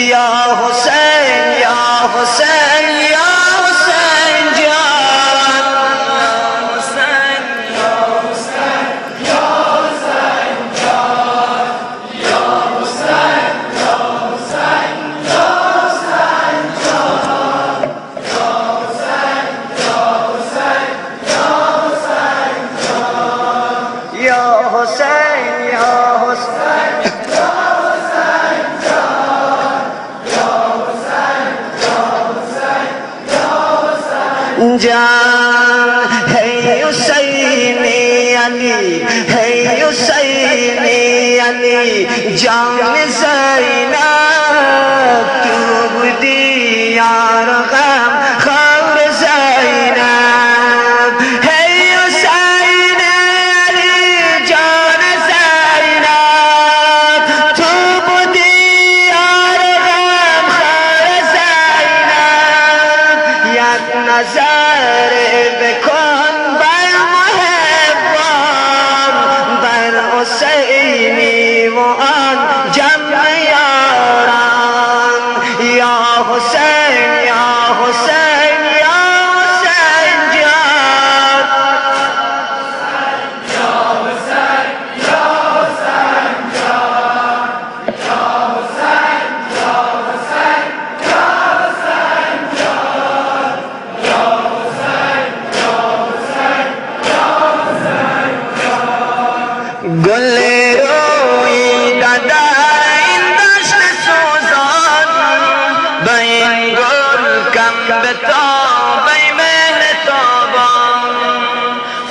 یا حسین یا حسین یا حسین جان یا حسین یا حسین یا حسین جان یا حسین یا حسین یا حسین یا حسین جان ہے حسینی علی ہے حسینی علی جان زینب تو بودی یار غم خور زینب ہے حسین علی جان زینب تو بودی یار غم خور زینب یک نظر بکن بر محبان بر حسینی و آن جمع یاران یا حسین یا حسین یا حسین جان یا حسین یا حسین جان یا حسین یا حسین یا حسین جان یا حسین یا حسین یا حسین جان گل روی دادا این دشت سوزان با این گل کم بتاب ای مهر تابان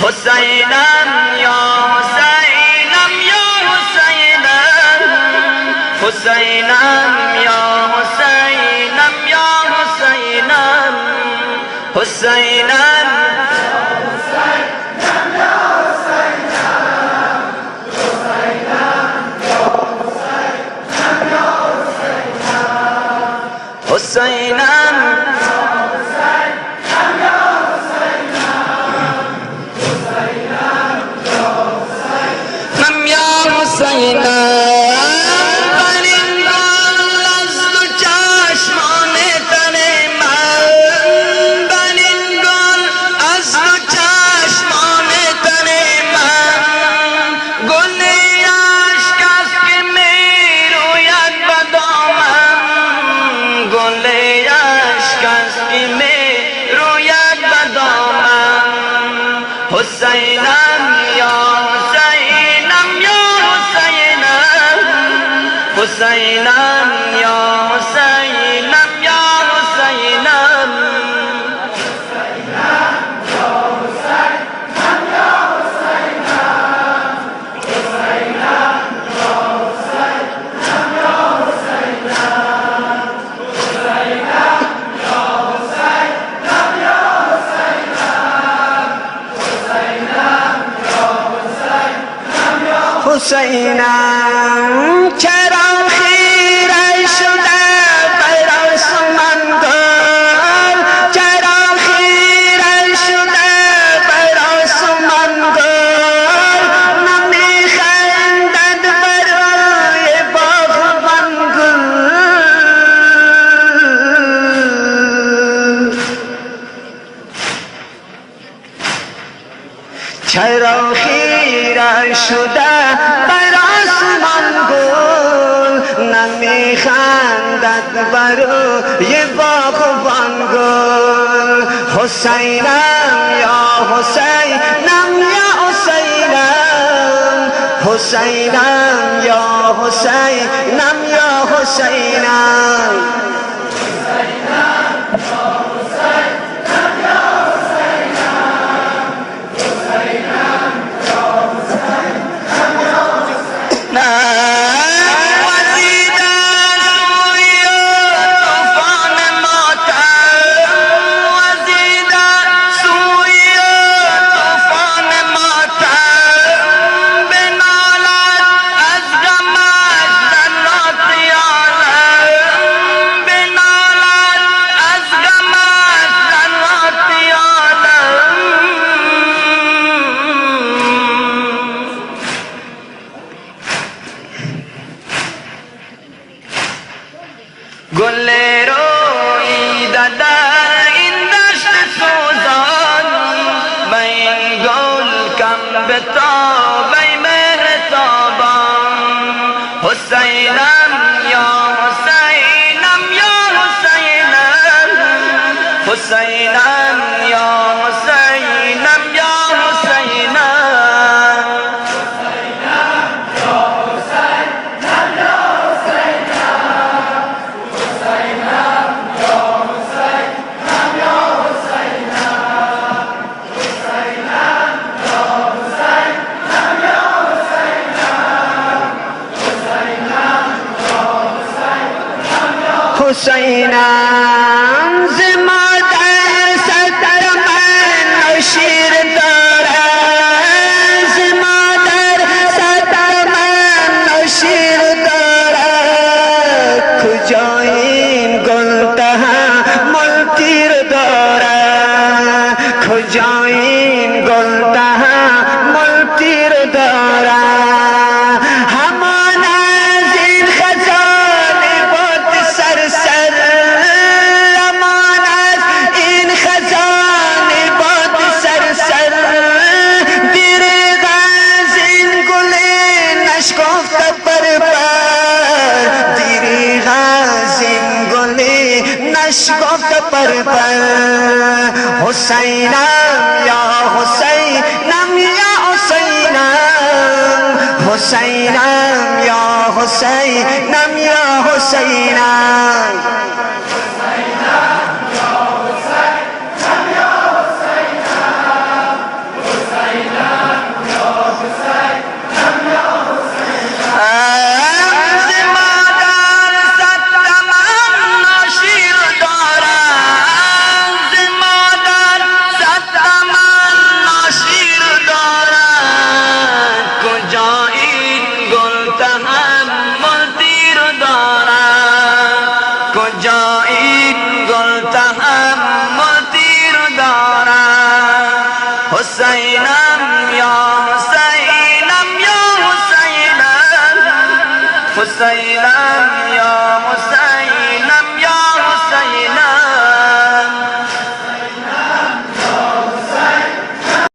حسینم یا حسینم یا حسینم حسینم یا حسینم یا حسینم حسینم حسینم من یا حسینم بر این گل از دو چشمان تن من بر این گل از دو چشمان تن من گل اشک است که می روید به دامن گل اشک است که می روید به دامن حسینم یا حسینم یا حسینم حسینم یا حسینم یا حسینم حسینم چرا خیره شده بر آسمان گل چرا خیره شده بر آسمان گل نمیخندد برای باغبان گل چرا خیره شده بر آسمان گل نمیخندد برای باغبان گل حسینم یا حسینم یا حسینم حسینم یا حسینم یا حسینم گل روی در این دشت سوزان و این گل کم به تاب ای مهرتابان حسینم یا حسینم یا حسینم حسینم یا حسینم یا حسینم حسینم ز مادر ستر من شیر دارد ز مادر ستر من شیر دارد کجا این گل تحمل تیر دارد کجا این گل تحمل تیر دارد همان از این خزان باد سرسر همان از این خزان باد سرسر دریغ از این گل نشکفته پر دریغ از این گل نشکفته پر حسینم یا حسینم یا حسینم حسینم یا حسینم یا حسینم کجا این گل تحمل تیر دارد حسینم یا حسینم یا حسینم حسینم یا حسینم